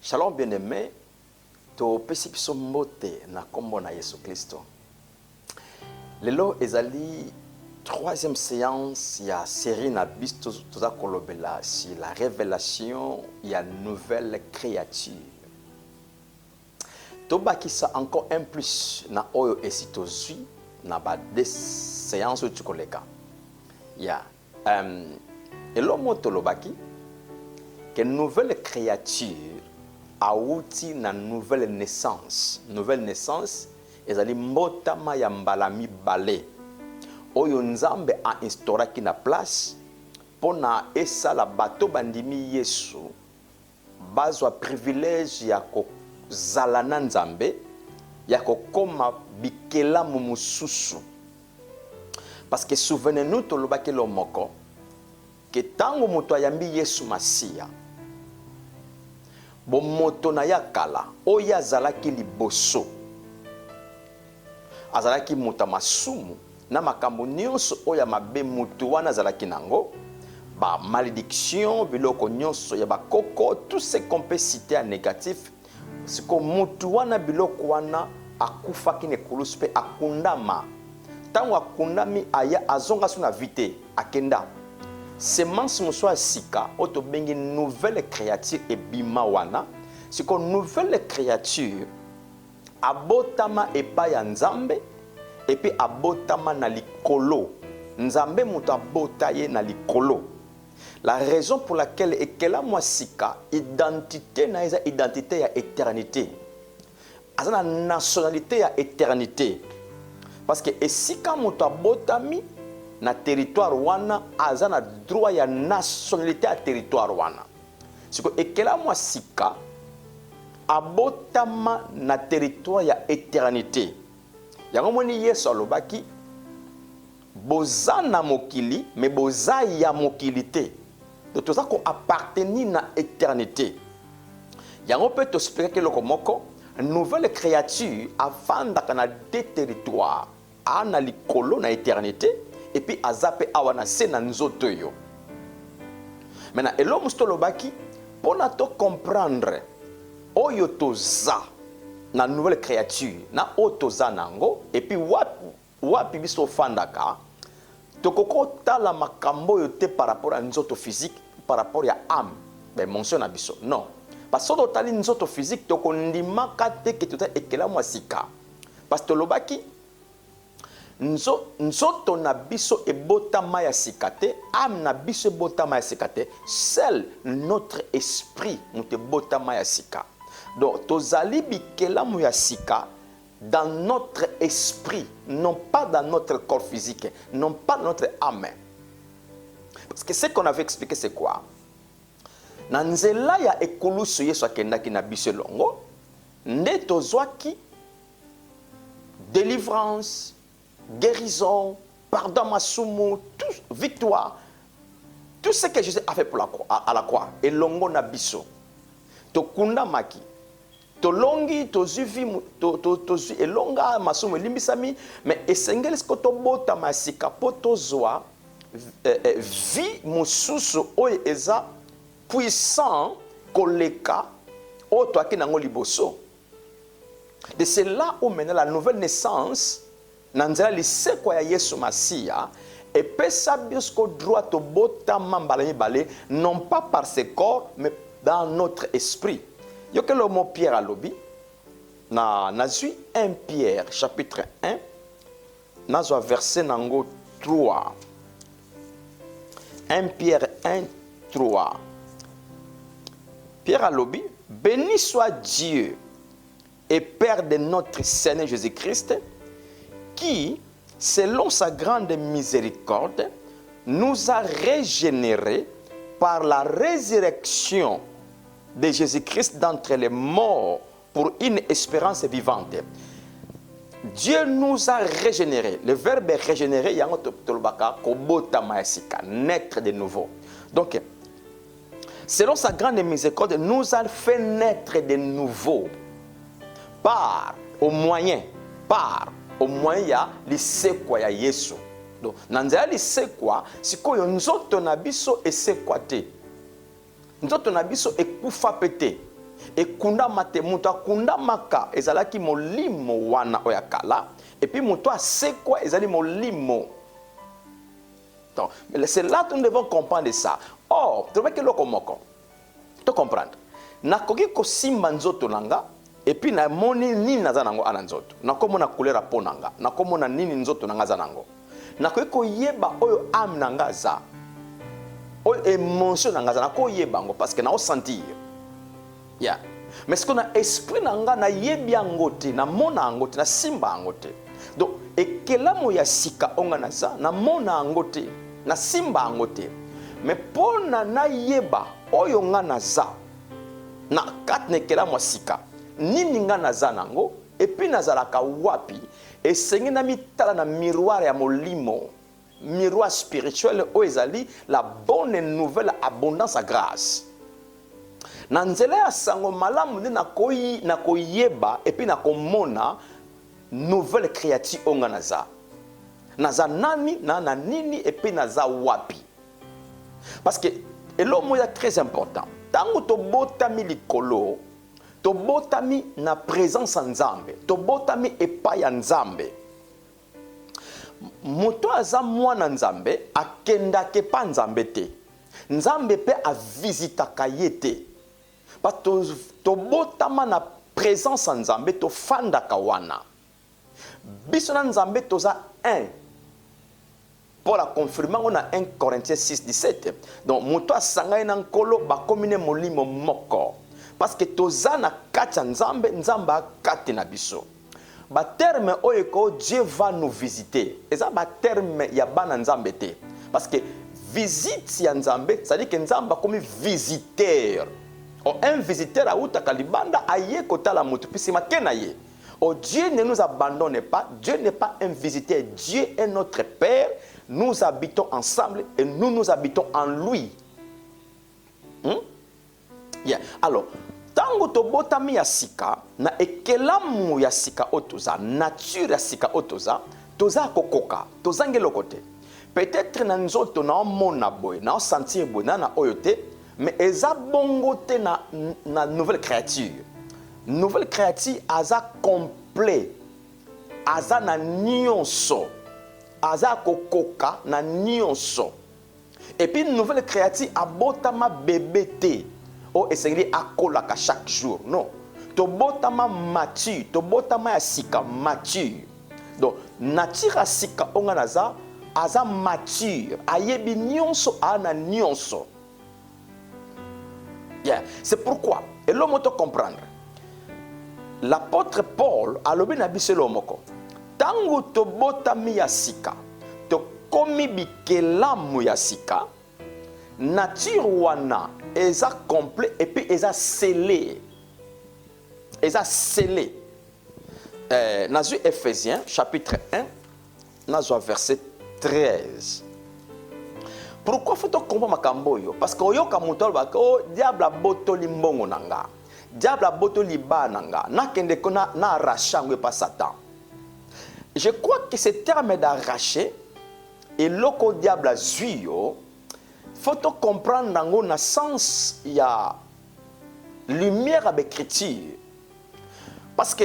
Shalom bien-aimé, to pesi biso mbote na kombo na Yesu Kristo. Lelo ezali troisième séance ya série na biso toza kolobela sur la révélation ya nouvelle créature. Tobakisa encore un plus na oyo esitozwi na ba des séances tu koleka. Ya elo moto lobaki que nouvelle créature auti na nouvelle naissance. Nouvelle naissance ezali mbotama ya mbala mibale oyo nzambe a instauraki na place pona esala bato bandimi Yesu bazwa privilège ya kozala na nzambe ya kokoma bikelamu mususu. Parce que souvenez-nous tolobaki lo moko que tango moto ayambi Yesu Masiya bo moto na ya kala oyo azalaki liboso azalaki moto masumu na makambo nyonso oyo mabe mutu wana azalaki nango ba malédiction biloko nyonso ya bakoko tout ce qu'on peut citer en négatif siko mutu wana biloko wana akufaki ne kulusu pe akundama tango akundami aya azonga suna vite akenda semence muswa sika oto bengi nouvelle créature et bima wana siko nouvelle créature abotama epa ya nzambe et puis abotama na likolo nzambe muto abota ye na likolo. La raison pour laquelle ekela mwa sika identité na eza identité ya éternité azana nationalité ya éternité parce que esika muto abotami na territoire wana azana droit ya nationalité à territoire wana siko ekela mwa sika abotama na territoire ya éternité yango moni Yesu alobaki boza na mokili mais boza ya mokili te donc toza ko appartenir na éternité yango peut t'expliquer que loko moko nouvelle créature avandaka na deux territoires ana likolo na éternité et puis azape awana se na nzoto yo. Maintenant elo mustolobaki pona to comprendre oyo toza na nouvelle créature na otoza nango et puis wapi biso fandaka tokoko tala makambo yo te par rapport à nzoto physique par rapport à âme ben mention na biso non parce que totali nzoto physique tokondimaka te ke tota ekela mwasika parce que lobaki nzoto na biso ebotama ya sikate âme na biso ebotama ya sikate seul notre esprit mute botama ya sika. Donc tozali bikelamu ya sika dans notre esprit non pas dans notre corps physique non pas dans notre âme parce que ce qu'on avait expliqué c'est quoi na nzela ya ekulusu Yesu akendaki na biso longo nde tozwaki délivrance guérison, pardon, masumu, tout, victoire, tout ce que Jésus a fait pour à la croix. Et longo na biso, to kunda maki, to longi, to zuvi, to zu elonga masumu limbisami, mais essengel sko to bota masika poto zoa vie mususu oye eza puissant koleka o to akinango liboso. De c'est là où maintenant la nouvelle naissance nanzela lisekwa ya Yesu Masiya et pesa bisko droit to botama mbala mibale non pas par ce corps mais dans notre esprit. Yo que le mot Pierre alobi na nazui 1 Pierre chapitre 1 nazwa verset nango 3. 1 Pierre 1 3. Pierre alobi béni soit Dieu et Père de notre Seigneur Jésus-Christ qui, selon sa grande miséricorde, nous a régénérés par la résurrection de Jésus-Christ d'entre les morts pour une espérance vivante. Dieu nous a régénérés. Le verbe régénérer, naître de nouveau. Donc, selon sa grande miséricorde, nous a fait naître de nouveau par, au moyen ya lisekwa ya Yesu. Donc nanzela lisekwa sikoyo nzoto na biso esekwa te. Nzoto na biso ekufa pete. ekundama te moto akundamaka ezalaki molimo wana oya kala et puis moto asekwa ezali molimo. Donc c'est là que nous devons comprendre ça. Or tu vois que loko moko to comprendre nakoki kosimba nzoto nanga et puis na moni nini naza nango ana nzoto nakomona couleur po nanga nakomona nini nzoto nanga za nango nakoki koyeba oyo âme nanga za oyo émotion nanga za nakoyeba ngo parce que na sentir. Yeah. Mais ce qu'on a esprit nanga na yebi yango te na mona yango te na simba yango te. Donc ekelamu ya sika onga na za na mona yango te na simba yango te. Mais pona na yeba oyo nga na za na kat ne ekelamu ya sika nini nga na za nango et puis nazalaka wapi esengi na mitala na miroir ya molimo, miroir spirituel oyo ezali la bonne nouvelle abondance à grâce. Na nzela ya sango malamu nde nakoyeba et puis nakomona nouvelle créature onga naza. Naza nani na nini et puis naza wapi. Parce que elomo ya très important. Tango tobotami likolo, tobotami na présence en Nzambe, tobotami epai ya Nzambe. Moto aza mwana Nzambe akendake pa Nzambe te. Nzambe pe a visitaka ye te. Ba tobotama na présence en Nzambe to fandaka wana. Biso na Nzambe toza 1. Pour la confirmer, on a 1 Corinthiens 6, 17. Donc, moto asangay nan kolo ba komine molimo moko. Parce que toza na kati Nzambe, Nzamba kati na biso. Ba terme oyeko Dieu va nous visiter. Et ça ba terme ya bana Nzambe te. Parce que visite ya Nzambe, ça dit que Nzamba comme visiteur. Oh, un visiteur a uta kalibanda aye kota la moto puis ma kenaye. Oh, Dieu ne nous abandonne pas. Dieu n'est pas un visiteur. Dieu est notre Père. Nous habitons ensemble et nous habitons en lui. Yeah. Alors, tango tobotami ya sika na ekelamu ya sika otoza, nature ya sika otoza, toza kokoka, tozange lokote. Peut-être na nzoto na mona boy, na sentir boy na oyote, mais eza bongo te na nouvelle créature. Nouvelle créature aza complet. Aza na nyonso. Aza kokoka na nyonso. Et puis nouvelle créature abotama bébé te. O esengeli akolaka chaque jour. Non. Tobotama mature, tobotama ya sika mature. Donc nature ya sika onga naza aza mature, ayebi nyonso ana nyonso. Yeah. C'est pourquoi et l'homme te comprendre. L'apôtre Paul a lobi na biso lomoko. Tango tobotami ya sika, to komi bikelamu ya sika, nature wana eza complet et puis eza scellé. Eza scellé. Nazu Ephésiens chapitre 1, nazu verset 13. Pourquoi faut-on comprendre makambo yo? Parce que oyoka mutol ba ko diable botoli mbongo nanga. Diable botoli ba nanga. Na kende kona na arrachangwe pa Satan. Je crois que ce terme d'arracher et loko diable a zuyo, faut-on comprendre dans le sens il y a lumière avec écriture. Parce que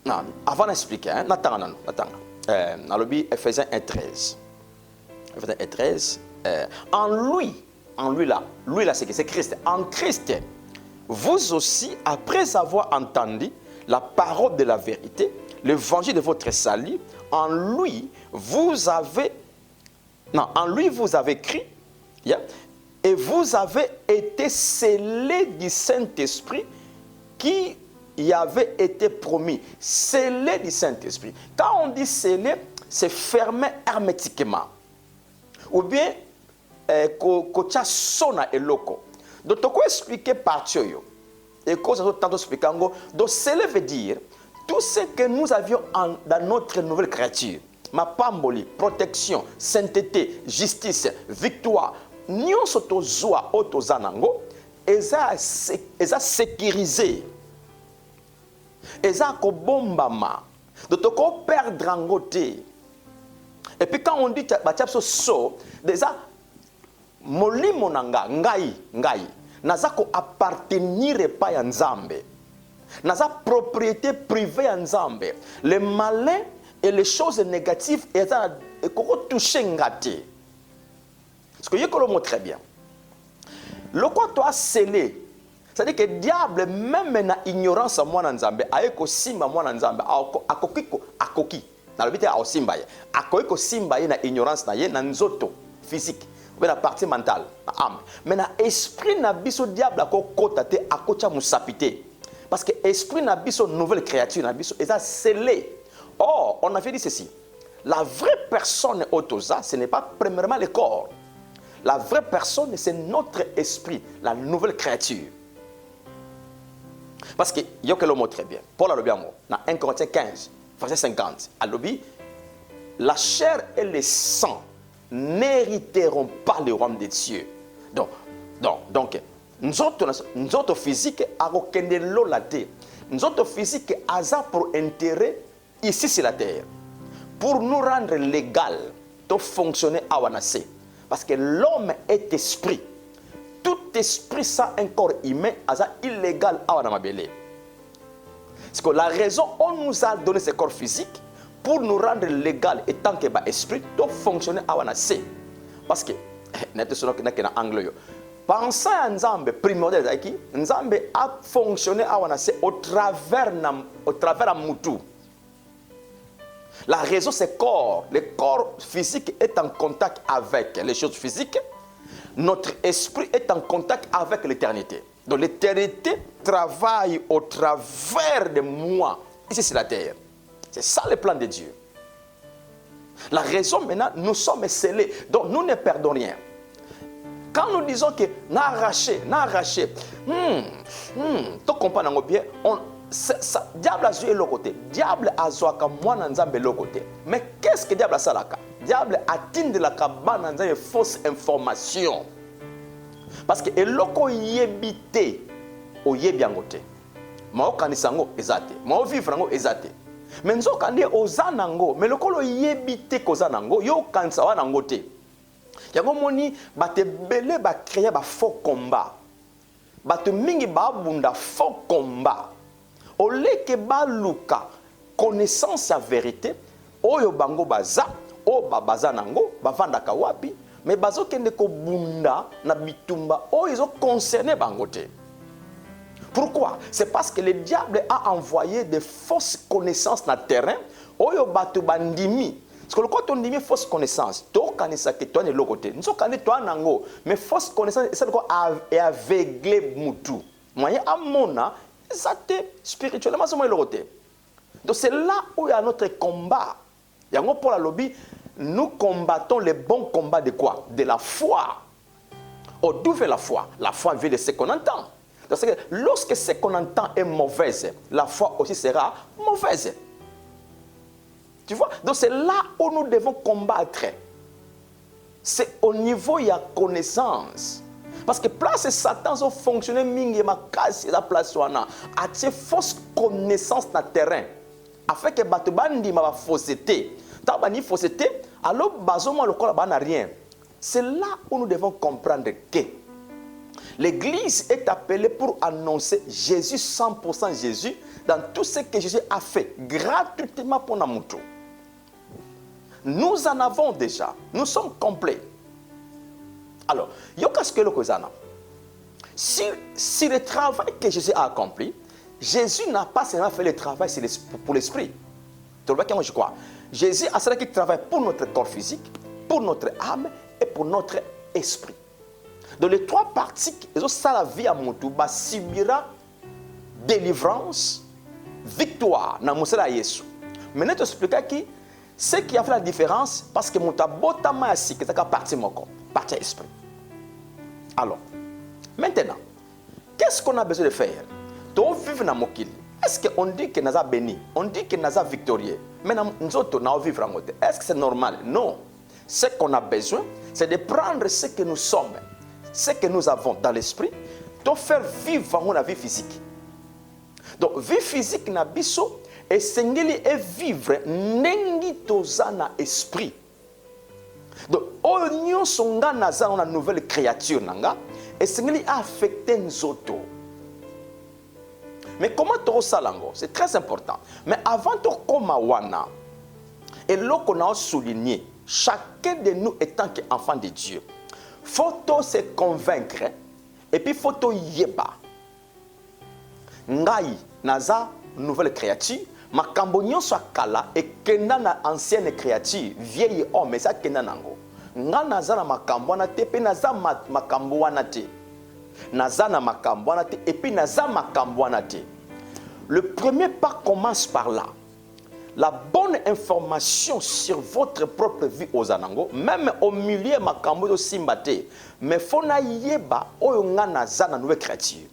non, avant d'expliquer, n'attends. Dans le Bible Ephésiens 1:13. Ephésiens 1:13. En lui là, c'est Christ. En Christ, vous aussi, après avoir entendu la parole de la vérité, l'évangile de votre salut, en lui vous avez cru, yeah, et vous avez été scellés du Saint-Esprit qui y avait été promis. Scellés du Saint-Esprit. Quand on dit scellé, c'est fermé hermétiquement. Ou bien, kocha sona eloko. Donc, tu peux expliquer par Tioyo. Et cause tant expliquer. Donc, scellé veut dire tout ce que nous avions dans notre nouvelle créature. Ma pamboli, protection, sainteté, justice, victoire. Nous sommes joie autozanango. Eza sécurisé. Eza ko bombama. Donc, tu peux perdre en côté. Et puis quand on dit so déjà molimo nanga ngai naza ko appartenir pas ya nzambe, naza propriété privée ya nzambe, le malin et les choses négatives eza koko toucher ngate. Parce que yekolo très bien. Le quoi toi scellé, c'est-à-dire que le diable même na ignorance mwana nzambe aeko simba mwana nzambe akoki na le biti a simba ye akoki simba ye na ignorance na ye na nzoto physique ou bien la partie mentale na âme, mais na esprit na biso diable akokota te akocha musapité, parce que esprit na biso nouvelle créature na biso eza scellé. Or on avait dit ceci, la vraie personne autosa ce n'est pas premièrement le corps. La vraie personne, c'est notre esprit, la nouvelle créature. Parce que, il y a que le mot très bien. Paul a le bien mot. Dans 1 Corinthiens 15, verset 50, a dit, la chair et le sang n'hériteront pas le royaume des cieux. Donc, nous autres physiques, nous autres physiques, pour intérêt ici sur la terre, pour nous rendre légal, de fonctionner à Wanase. Parce que l'homme est esprit. Tout esprit sans un corps humain est illégal à Wanamabele. C'est que la raison, on nous a donné ce corps physique pour nous rendre légal et tant que l'esprit doit fonctionner à Wanase. Parce que, pensez à Nzambe primordial, Nzambe a fonctionné à Wanase au travers de Moutou. La raison, c'est corps. Le corps physique est en contact avec les choses physiques. Notre esprit est en contact avec l'éternité. Donc l'éternité travaille au travers de moi. Ici, c'est la terre. C'est ça le plan de Dieu. La raison, maintenant, nous sommes scellés. Donc nous ne perdons rien. Quand nous disons que n'a arraché, tu comprends bien, diable a joué l'autre côté. Diable a joué comme nzambe l'autre côté. Mais qu'est-ce que diable a salaka? Diable atteint de la cabane dans une fausse information. Parce que eloko yebite o yebiangote. Mao kanisango ezate. Mao vivre ngo ezate. Mais nzokande ozanango, mais lokolo yebite kozanango, yo kanisa wanango te. Yango moni bate belé ba créer ba faux combat. Bate mingi ba bunda faux combat. Ole ke baluka connaissance à vérité oyo bango baza o babaza nango bavandaka wapi mais bazo kende ko bunda na bitumba oyo izo concerné bango te. Pourquoi? C'est parce que le diable a envoyé des fausses connaissances dans le terrain oyo batu bandimi. Parce que le quand on dit fausse connaissance, to kanisa ke toi ne lokote. Nso kane toi nango mais fausse connaissance c'est quoi est aveuglé mutu. Moyen amona exacté spirituellement c'est moi le côté. Donc c'est là où il y a notre combat. Yango pour la lobby, nous combattons les bons combats de quoi? De la foi. Oh, d'où vient la foi? La foi vient de ce qu'on entend. Parce que lorsque ce qu'on entend est mauvaise, la foi aussi sera mauvaise. Tu vois? Donc c'est là où nous devons combattre. C'est au niveau il y a connaissance. Parce que place Satan ont fonctionné mingi ma case la place wana a ces fausses connaissances na terrain afin que batu bandi ma fausseté tabani fausseté alors bazoma le corps n'a rien. C'est là où nous devons comprendre que l'église est appelée pour annoncer Jésus 100% Jésus dans tout ce que Jésus a fait gratuitement pour nous. Nous en avons déjà, nous sommes complets. Alors, si le travail que Jésus a accompli, Jésus n'a pas seulement fait le travail pour l'esprit. Tu vois comment je crois? Jésus a cela qui travaille pour notre corps physique, pour notre âme et pour notre esprit. Dans les trois parties, ça la vie à mon tour, subira délivrance, victoire dans mon Jésus. Maintenant, je t'explique qui ce qui a fait la différence, parce que mon tabotama assis, que ça a parti mon corps, parti à l'esprit. Alors, maintenant, qu'est-ce qu'on a besoin de faire? Tu vivre dans mon kil. Est-ce qu'on dit que nous sommes bénis? On dit que nous sommes victorieux. Mais nous sommes vivre en côté. Est-ce que c'est normal? Non. Ce qu'on a besoin, c'est de prendre ce que nous sommes, ce que nous avons dans l'esprit, de faire vivre dans la vie physique. Donc, vie physique na biso, et sengeli est vivre nengi tozana esprit. Donc, oignon songa naza na nouvelle créature nanga, et sengeli affecté nzoto. Mais comment tu ça lango? C'est très important. Mais avant de wana, et là qu'on a souligné, chacun de nous étant enfant de Dieu, faut se convaincre et puis faut yeba. Ngai naza nouvelle créature, makambo nyonso akala et kenda na ancienne créature, vieil homme et ça kenda nango. Nga naza na makambo wana te pe naza makambo wana te. Naza na makambo wana te et puis naza makambo wana te. Le premier pas commence par là. La bonne information sur votre propre vie aux anango, même au milieu makambo de simbate, mais faut na yeba oyo nga naza na nouvelle créature.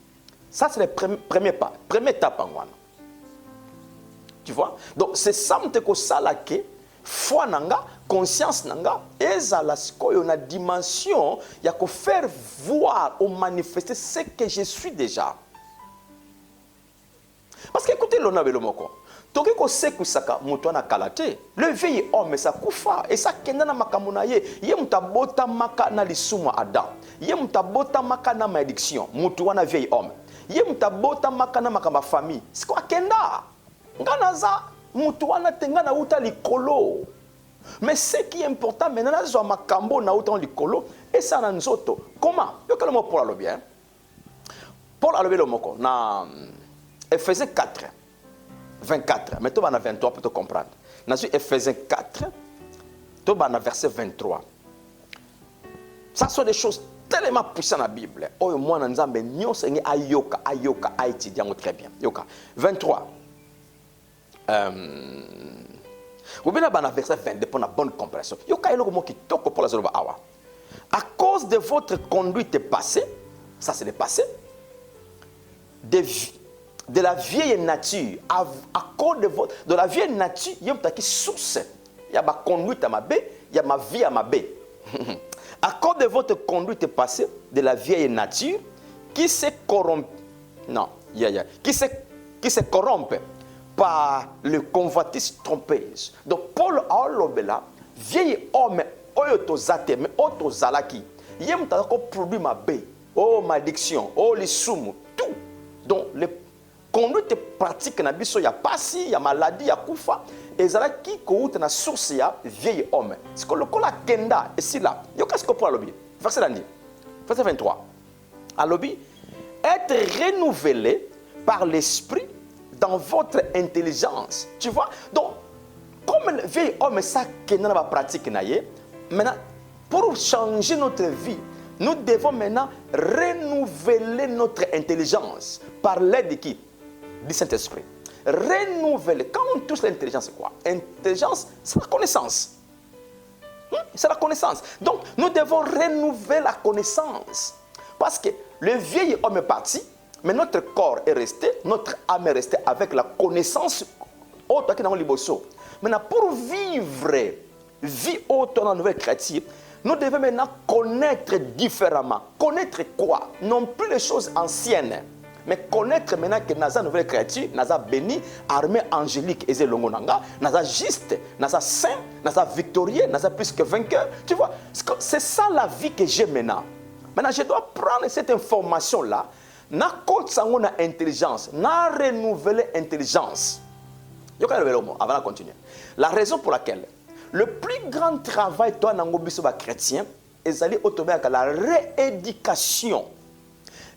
Ça c'est le premier pas, première étape en wana. Tu vois? Donc c'est ça mteko salake, foi nanga, conscience nanga, ezala sikoyo na dimension ya ko faire voir ou manifester ce que je suis déjà. Parce que écoutez l'on a le moko. Toki ko seku saka mutu na kalate. Le vieil homme sa kufa et ça kenda na makambo na ye mutabota maka na lisumu Adam. Ye mutabota maka na malédiction, mutu wana vieil homme. Ye mutabota maka na makamba famille. Siko akenda. Ngana za mutu wana tenga na uta likolo. Mais ce qui est important maintenant c'est makambo na uta likolo et ça na nzoto. Comment? Yo kala mo Paul alobi bien. Paul alobi le moko na Ephésiens 4, 24. Mais tu vas 23 pour te comprendre. Dans Ephésiens 4, tu vas verset 23. Ça sont des choses tellement puissantes dans la Bible. Oh, moi, nous avons dit ayoka, ayoka, aïti, très bien. Yoka. 23. Vous venez dans verset 22 pour une bonne compréhension. Yoka est le mot qui toque pour la zone awa. À cause de votre conduite passée, ça c'est le passé, de la vieille nature, à cause de la vieille nature, il y a une source. Il y a ma conduite à ma baie, il y a ma vie à ma baie. À cause de votre conduite passée, de la vieille nature, qui se corrompt, non, qui se corrompt par le convoitise trompeuse. Donc Paul a l'obéla, vieil homme, oyo zate, mais oto zalaki, il y a un produit ma baie, oh malédiction, oh les soumous, tout. Donc les conduite pratique na biso ya pasi ya maladie ya kufa ezala ki ko uta na source ya vieil homme c'est que le kola kenda et si là yo qu'est-ce que pour lobby verset lundi verset 23 à lobby être renouvelé par l'esprit dans votre intelligence, tu vois. Donc comme le vieil homme ça kenda na pratique na ye maintenant pour changer notre vie nous devons maintenant renouveler notre intelligence par l'aide de qui? Du Saint-Esprit. Renouveler. Quand on touche l'intelligence, c'est quoi? Intelligence, c'est la connaissance. C'est la connaissance. Donc, nous devons renouveler la connaissance. Parce que le vieil homme est parti, mais notre corps est resté, notre âme est restée avec la connaissance. Maintenant, pour vivre, vie autre dans la nouvelle créature, nous devons maintenant connaître différemment. Connaître quoi? Non plus les choses anciennes. Mais connaître maintenant que Naza nouvelle créature, Naza béni, armée angélique, et Longonanga, Naza juste, Naza saint, Naza victorieux, Naza plus que vainqueur. Tu vois, c'est ça la vie que j'ai maintenant. Maintenant, je dois prendre cette information-là, na côte sangona intelligence, na renouveler intelligence. Avant de continuer. La raison pour laquelle le plus grand travail, toi, Nangobiso chrétien, est d'aller automatique à la rééducation.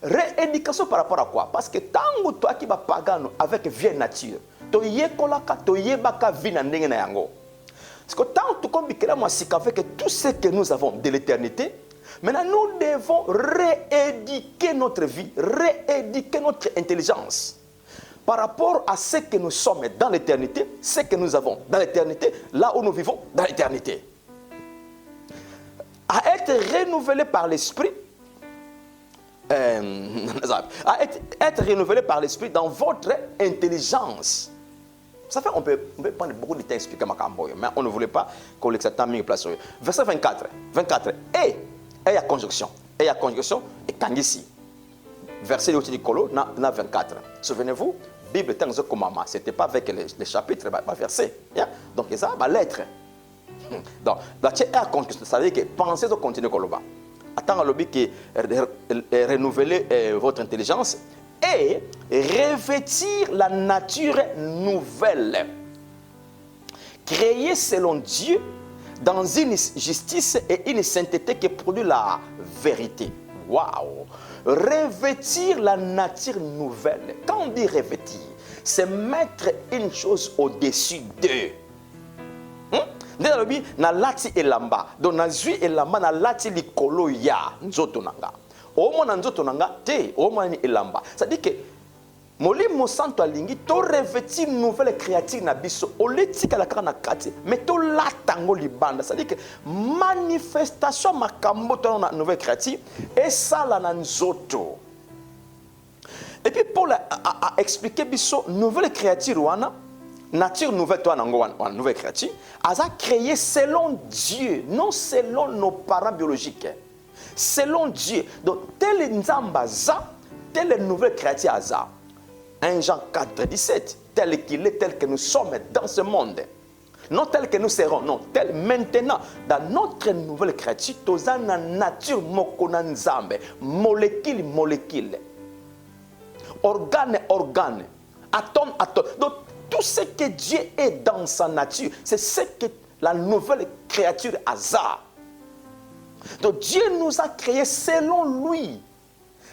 Rééducation par rapport à quoi? Parce que tant que toi qui vas pagano avec vieille nature, to yekolaka to yebaka vina ndenge na yango. Parce que tant que comme bikela moi avec tout ce que nous avons de l'éternité, maintenant nous devons rééduquer notre vie, rééduquer notre intelligence par rapport à ce que nous sommes dans l'éternité, ce que nous avons dans l'éternité, là où nous vivons dans l'éternité. À être renouvelé par l'esprit. À être renouvelé par l'esprit dans votre intelligence. Ça fait on peut prendre beaucoup de temps à expliquer ma camboye, mais on ne voulait pas qu'on l'exacte mis en place. Verset 24. Et il y a conjonction. Et il y a conjonction et kangisi. Verset du colo na 24. Souvenez-vous, Bible temps comme maman, c'était pas avec les chapitres, pas verset. Donc ça va lettre. Donc la conjonction, ça veut dire que pensez au continue koloba. attends le que renouveler votre intelligence et revêtir la nature nouvelle, créée selon Dieu dans une justice et une sainteté qui produit la vérité. Waouh! Revêtir la nature nouvelle. Quand on dit revêtir, c'est mettre une chose au-dessus d'eux. Na lati elamba. Donc na zui elamba na lati likolo ya nzoto nanga. Omo na nzoto nanga te, omo ni elamba. Ça dit que Molimo Santo alingi to revêtir nouvelle créature na biso oletika la kana kati mais to latango libanda. Ça dit que manifestation makambo to na nouvelle créature et ça la na nzoto. Et puis Paul a expliqué biso nouvelle créature wana nature nouvelle toi nango wana nouvelle créature a créé selon Dieu, non selon nos parents biologiques. Selon Dieu. Donc tel nzamba za, telle nouvelle créature aza. 1 Jean 4, 17, tel qu'il est, tel que nous sommes dans ce monde. Non tel que nous serons, non, tel maintenant, dans notre nouvelle créature, nous avons une nature mokona nzambe, molécule, molécule, organe, organe, atome, atome. Donc tout ce que Dieu est dans sa nature, c'est ce que la nouvelle créature a. Donc Dieu nous a créés selon lui,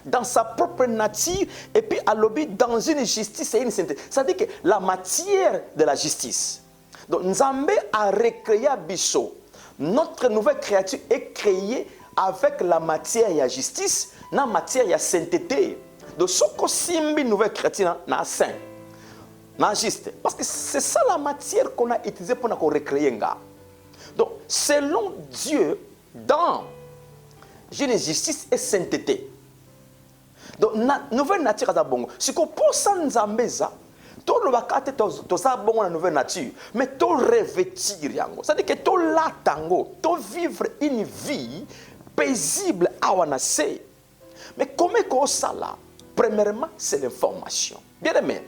dans sa propre nature, et puis à l'objet dans une justice et une sainteté. C'est-à-dire que la matière de la justice. Donc Nzambe a recréé Bisso. Notre nouvelle créature est créée avec la matière et la justice, la matière et la sainteté. Donc ce que simbi nouvelle créature na saint, na juste. Parce que c'est ça la matière qu'on a utilisée pour nous recréer. Donc selon Dieu, dans une justice et sainteté. Donc, nouvelle nature à bongo. Si qu'on pense à Nzambeza, tout le bakate to sa bongo la nouvelle nature, mais to revêtir yango. C'est-à-dire que to la tango, to vivre une vie paisible à wanase. Mais comment qu'on ça là? Premièrement, c'est l'information. Bien aimé,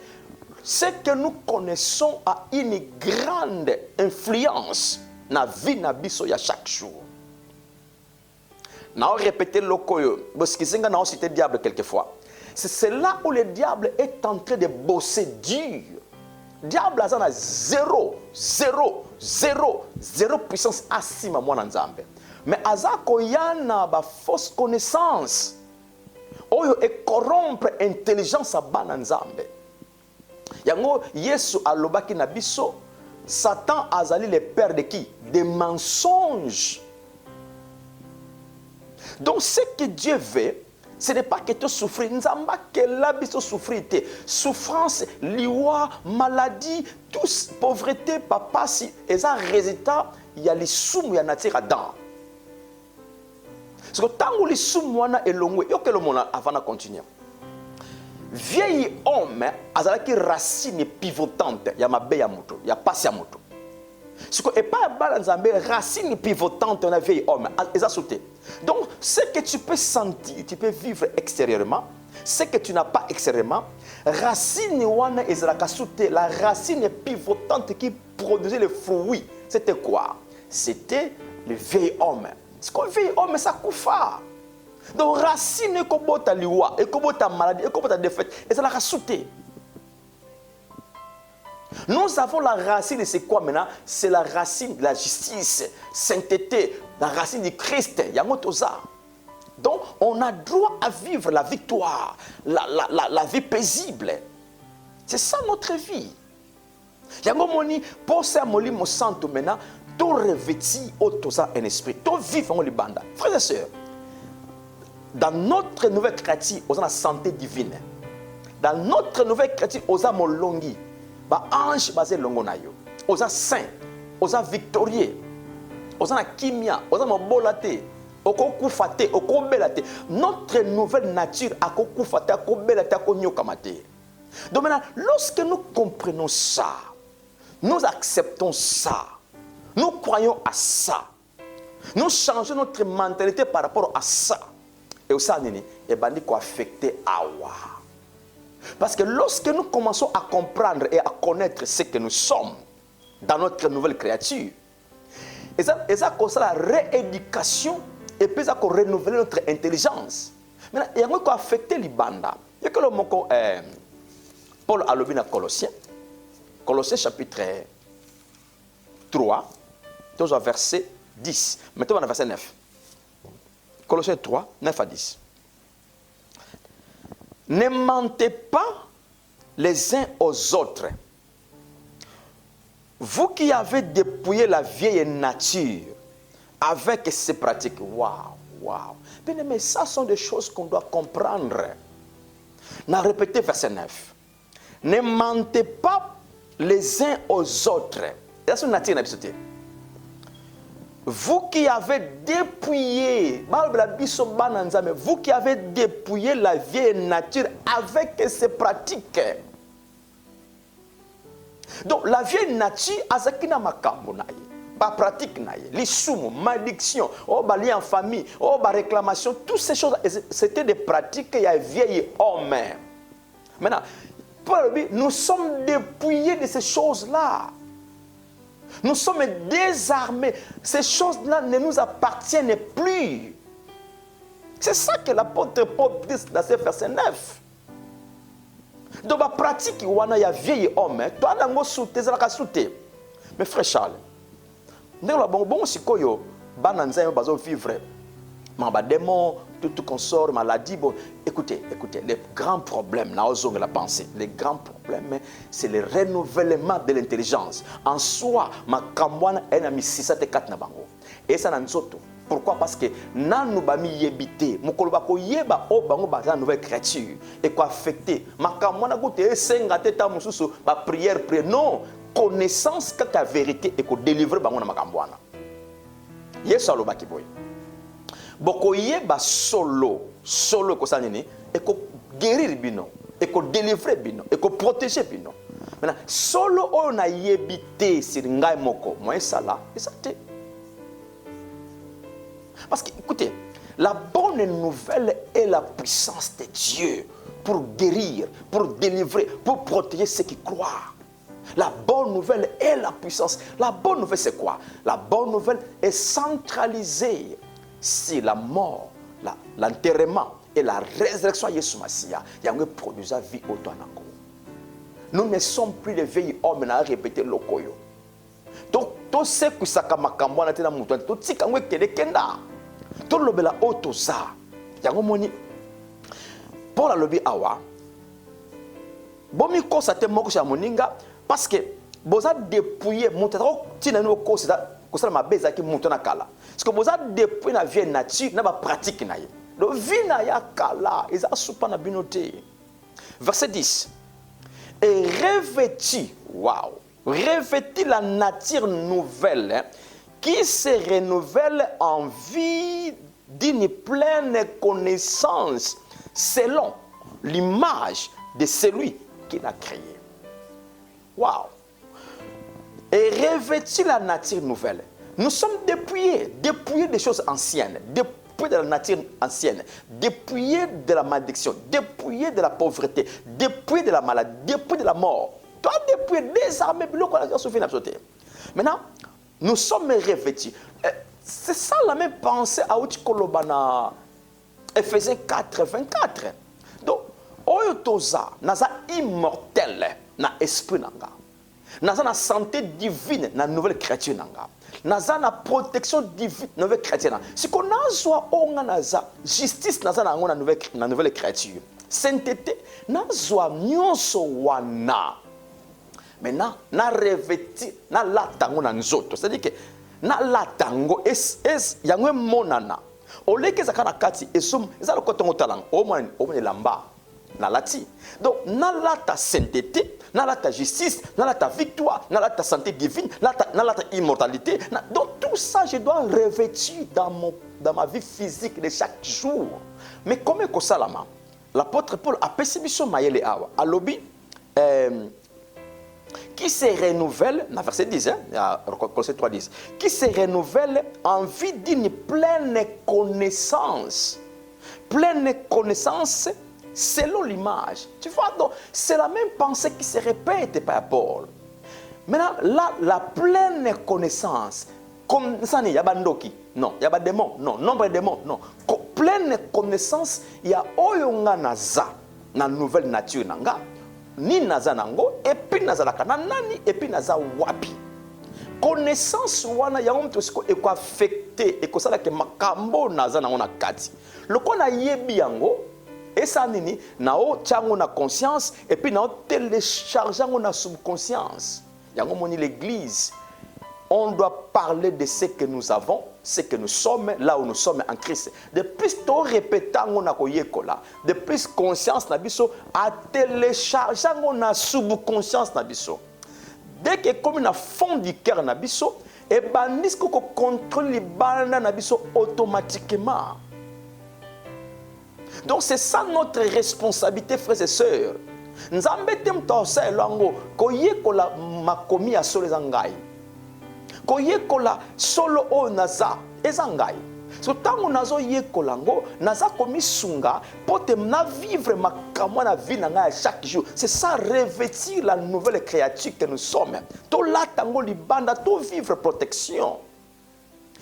ce que nous connaissons a une grande influence dans la vie na biso ya chaque jour. Nous répété le koyo, parce que c'est un cité diable quelquefois. C'est là où le diable est en train de bosser dur. Le diable a 0 puissance asima mwana nzambe. Mais azako yana ba fausse connaissance. Oyo e corrompre intelligence a bana nzambe. Yango Yesu alobaki na biso, Satan azali le père de qui? Des mensonges. Donc ce que Dieu veut, ce n'est pas que tu souffres. Nzamba que la biso souffrir. Souffrance, liwa, maladie, tous pauvreté, papa si et ça résultat, il y a les soum ya nature dedans. Parce que tant que les soum wana elongwe, yo que le monde avant de continuer. Vieil homme, azala ki racine pivotante, ya mabe ya moto, ya passe ya moto. Ce que et pas balanzambe racine pivotante on a vieil homme, eza sauté. Donc, ce que tu peux sentir, tu peux vivre extérieurement, ce que tu n'as pas extérieurement, racine wana ezalaka sauté, la racine pivotante qui produisait le fruit. C'était quoi? C'était le vieil homme. Ce que le vieil homme, ça koufa. Donc, racine ekobota liwa, ekobota maladie, ekobota défaite, ezalaka sauté. Nous avons la racine, c'est quoi maintenant? C'est la racine de la justice, sainteté, la racine du Christ. Donc, on a droit à vivre la victoire, la vie paisible. C'est ça notre vie. Yangomoni, pour ça, Molimo Santo maintenant, tout revêti autosa un esprit, tout vivre en libanda. Frères et sœurs, dans notre nouvelle créature, on a la santé divine. Dans notre nouvelle créature, on a molongi. Ba ange basé longo na yo oza saint oza victorieux oza na kimia oza mobolate okokufa te okobela te notre nouvelle nature akokufa te akobela te akonyoka te. Donc maintenant lorsque nous comprenons ça, nous acceptons ça, nous croyons à ça, nous changeons notre mentalité par rapport à ça, et au ça nini et bandi ko affecter awa. Parce que lorsque nous commençons à comprendre et à connaître ce que nous sommes dans notre nouvelle créature, et ça cause la rééducation et puis ça qu'on renouveler notre intelligence. Maintenant, il y a quoi affecter les bandes. Il y a que le mot Paul a levé dans Colossiens. Colossiens chapitre 3, verset 10. Maintenant, on a verset 9. Colossiens 3, 9 à 10. Ne mentez pas les uns aux autres. Vous qui avez dépouillé la vieille nature avec ses pratiques. Waouh. Bien aimé, ça sont des choses qu'on doit comprendre. On a répété verset 9. Ne mentez pas les uns aux autres. C'est une nature. Vous qui avez dépouillé, vous qui avez dépouillé la vieille nature avec ses pratiques. Donc la vieille nature, azakina makambo naye, ba pratique naye, l'isumu, malédiction, lien en famille, réclamation, toutes ces choses, c'était des pratiques qu'il y a vieil homme. Maintenant, nous sommes dépouillés de ces choses-là. Nous sommes désarmés. Ces choses-là ne nous appartiennent plus. C'est ça que l'apôtre Paul dit dans ce verset 9. Donc, la pratique, il y a vieil homme. Toi, tu as sauté, tu as sauté. Mais frère Charles, bon, si tu as vivre, démon, tout consort, maladie. Bon, écoutez, les grands problèmes, la pensée, les grands problèmes, c'est le renouvellement de l'intelligence. En soi, ma kamwana est na misisa te kat na bango. Et ça n'a pas. Pourquoi? Parce que nous avons yébité, nous avons yéba au bango bazan nouvelle créature et quoi affecté. Ma kamwana goûté senga te ta mususu ba prière non connaissance que ta vérité et qu'on délivre bango na makambwana. Yesu alobaki boy. Boko yeba solo ko sanini et ko guérir bino et ko délivrer bino et ko protéger bino. Maintenant solo on a yébité sur ngai moko moi ça là et ça te. Parce que, écoutez, la bonne nouvelle est la puissance de Dieu pour guérir, pour délivrer, pour protéger ceux qui croient. La bonne nouvelle est la puissance. La bonne nouvelle, c'est quoi? La bonne nouvelle est centralisée sur la mort, l'enterrement et la résurrection de Jésus Massia. Il y a un produit à vie autour de nous. Nous ne sommes plus des vieilles hommes à répéter le koyo. Donc, tout ce que ça kamakambo na tena mutu, tout ce qu'on kende kenda, tout le bela otoza. Yango moni. Pour la lobby awa. Bomi ko sa te moko cha moninga parce que boza dépouiller mutu tina no ko sa ma beza ki mutu na kala. Parce que boza dépouiller na vieille nature na ba pratique na ye. Do vina ya kala, eza supa na binote. Verset 10. Et revêtu, waouh. Revêtit la nature nouvelle qui se renouvelle en vie d'une pleine connaissance selon l'image de celui qui l'a créé. Waouh! Et revêtit la nature nouvelle. Nous sommes dépouillés des choses anciennes, dépouillés de la nature ancienne, dépouillés de la malédiction, dépouillés de la pauvreté, dépouillés de la maladie, dépouillés de la mort. Toi, depuis désarmé, maintenant, nous sommes revêtus. C'est ça la même pensée à Uchikolobana, Ephésiens 4, 24. Donc, Oyotoza, naza immortel, na esprit nanga. Naza na santé divine, na nouvelle créature nanga. Naza na protection divine, nouvelle créature. Si qu'on a soit onga naza, justice naza na nouvelle créature. Sainteté, naza nyonso wana. Maintenant, na revêti, na latango na nzoto. C'est-à-dire que na latango yangwe monana. Oleke zakana kati esum ezalo kotongo talang au moins lamba na lati. Donc na lata sainteté, na lata justice, na lata victoire, na lata santé divine, na lata immortalité. Donc tout ça je dois revêtir dans ma vie physique de chaque jour. Mais comment que ça lama? L'apôtre Paul a pessimisé mayele awa. Alobi qui se renouvelle, dans verset 10, Colossiens 3, 10, qui se renouvelle en vue d'une pleine connaissance. Pleine connaissance selon l'image. Tu vois, donc, c'est la même pensée qui se répète par Paul. Maintenant, là, la pleine connaissance, comme ça, il y a bandoki, non, il y a démon, non, nombre de démons, non. Pleine connaissance, il y a oyonga naza, na nouvelle nature nanga, ni naza nango, et puis naza la kananani, et puis naza wapi. Connaissance wana ya mtu siko eko affecté, eko sala ke makambo naza nango na kati. Loko na yebi yango, esa nini, na o tiango na conscience, et puis na o téléchargeango na subconscience. Yango moni l'église. On doit parler de ce que nous avons, ce que nous sommes, là où nous sommes en Christ. De plus, to répétant na koyekola, de plus conscience na biso à télécharger na subconscience na biso. Dès que comme na fond du cœur na biso, et bandis ko contrôle les banda na biso automatiquement. Donc c'est ça notre responsabilité, frères et sœurs. Nzambe tem to sa elango koyekola makomi ya solo zangai. Koyekola solo o naza ezangai. So tango nazo yekola ngo naza komisunga pote na vivre makamwa na vie na ngai chaque jour. C'est ça revêtir la nouvelle créature que nous sommes. To la tango libanda to vivre protection.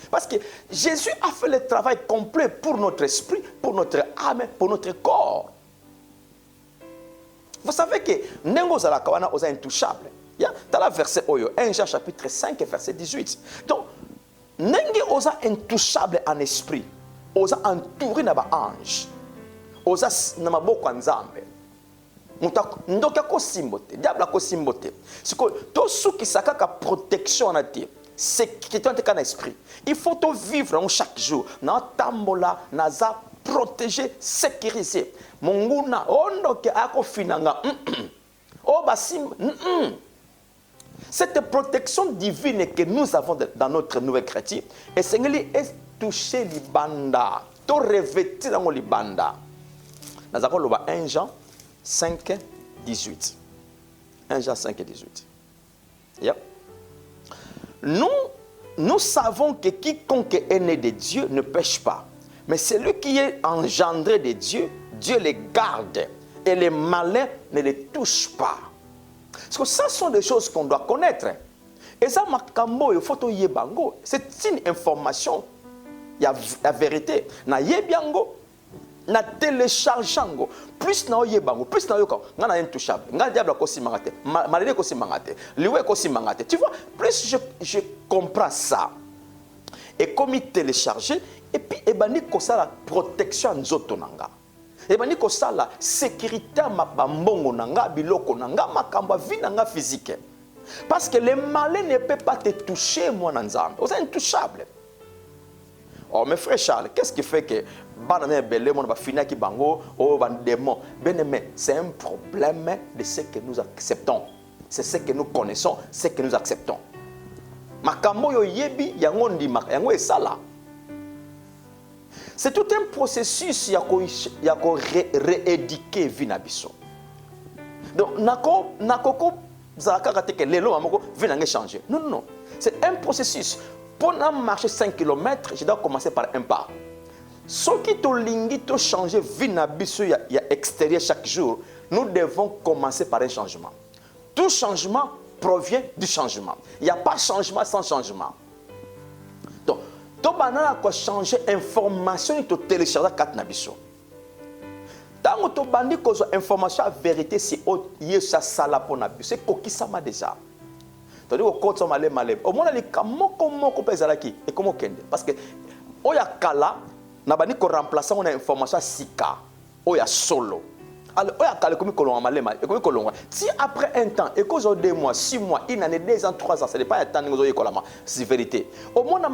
Parce que Jésus a fait le travail complet pour notre esprit, pour notre âme, pour notre corps. Vous savez que nengo zala kawana oza intouchable. Dans la verset Oyo, 1 Jean chapitre 5 verset 18. Donc, Nenge osa intouchable en esprit, osa entouré na ba ange, osa na maboko nzambe. Ndoka ko simbote, diable ko simbote. Siko to suki sakaka protection na te, sécurité en kana esprit. Il faut to vivre chaque jour na tambola naza protégé, sécurisé. Monguna ondoke ako finanga. Oh basim. Cette protection divine que nous avons dans notre nouvelle chrétien, et Seigneur est touché libanda, to revêtir dans libanda. Nous avons le 1 Jean 5, 18. 1 Jean 5, 18. Yeah. Nous savons que quiconque est né de Dieu ne pêche pas. Mais celui qui est engendré de Dieu, Dieu les garde. Et les malins ne les touchent pas. Parce que ça sont des choses qu'on doit connaître. Et ça, makambo, il faut yebango. C'est une information. Il y a la vérité. Na yebango, na téléchargeango. Plus na yebango, plus na yoko. Nga na intouchable. Nga diable kosi mangate. Malade kosi mangate. Liwe kosi mangate. Tu vois, plus je comprends ça. Et comme il télécharge, et puis ebani kosa la protection nzoto nanga. Ebani kosa la sécurité ma bambongo nanga biloko nanga makamba vie nanga physique. Parce que le malin ne peut pas te toucher moi nzambe. C'est intouchable. Oh mes frères Charles, qu'est-ce qui fait que banane belé mon ba fina ki bango oh ban démon. Bien aimé, c'est un problème de ce que nous acceptons. C'est ce que nous connaissons, ce que nous acceptons. Makambo yo yebi yango ndima yango esala. C'est tout un processus ya ko rééduquer vie na biso. Donc nakoko zaka kateke lelo amoko vie na changer. Non non, c'est un processus. Pour marcher 5 km, je dois commencer par un pas. Ce qui to lingi to changer vie na biso ya extérieur chaque jour, nous devons commencer par un changement. Tout changement provient du changement. Il n'y a pas de changement sans changement. Donc, tu vas changer l'information et tu télécharger 4 nabiso. Tant que tu as information à vérité, c'est ça sala pour nabiso. C'est quoi qui ça m'a déjà. Tu dis que tu as malé. Au moins, comment tu et comment parce que oya kala na bani ko remplacer on information sika oya solo. Alors, si après un temps, et que 2 mois, 6 mois, 1 année, 2 ans, 3 ans, ce n'est pas un temps que c'est vérité. Au moins, donc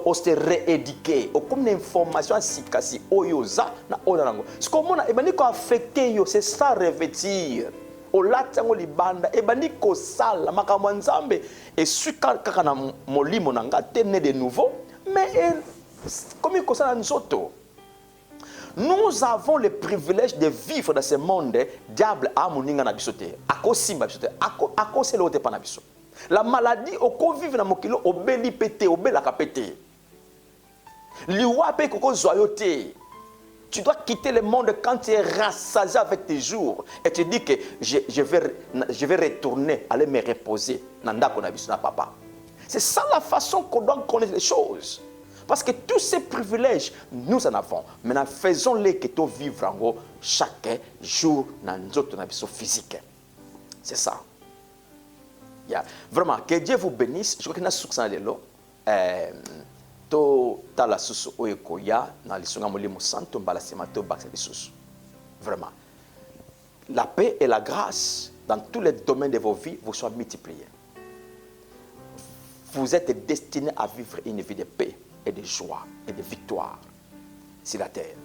on se rééduquer. Comme une information si oyoza na onarango. Ce qu'on a affecté, c'est ça revêtir. Au latin libanda, et baniko sala, makamwanzambe, et suka kakana molimo nanga, tene de nouveau, mais comme il concerne nous autres. Nous avons le privilège de vivre dans ce monde. Diable a mon ninga na bisote. Ako simba bisote. Ako c'est l'autre pas na biso. La maladie oko vivre na mokilo obeli pété, obela ka pété. Liwa pe koko zoyote. Tu dois quitter le monde quand tu es rassasié avec tes jours. Et tu dis que je vais retourner, aller me reposer. Papa. C'est ça la façon qu'on doit connaître les choses. Parce que tous ces privilèges, nous en avons. Maintenant, faisons-les que tu vivre en haut chaque jour dans notre vie physique. C'est ça. Yeah. Vraiment, que Dieu vous bénisse. Je crois que nous sommes là. La susu oyekoya na lisonga molimo santo mbala semato baksa lisusu. Vraiment. La paix et la grâce dans tous les domaines de vos vies vous soient multipliés. Vous êtes destinés à vivre une vie de paix et de joie et de victoire sur la terre.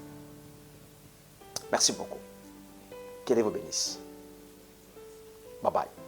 Merci beaucoup. Que Dieu vous bénisse. Bye bye.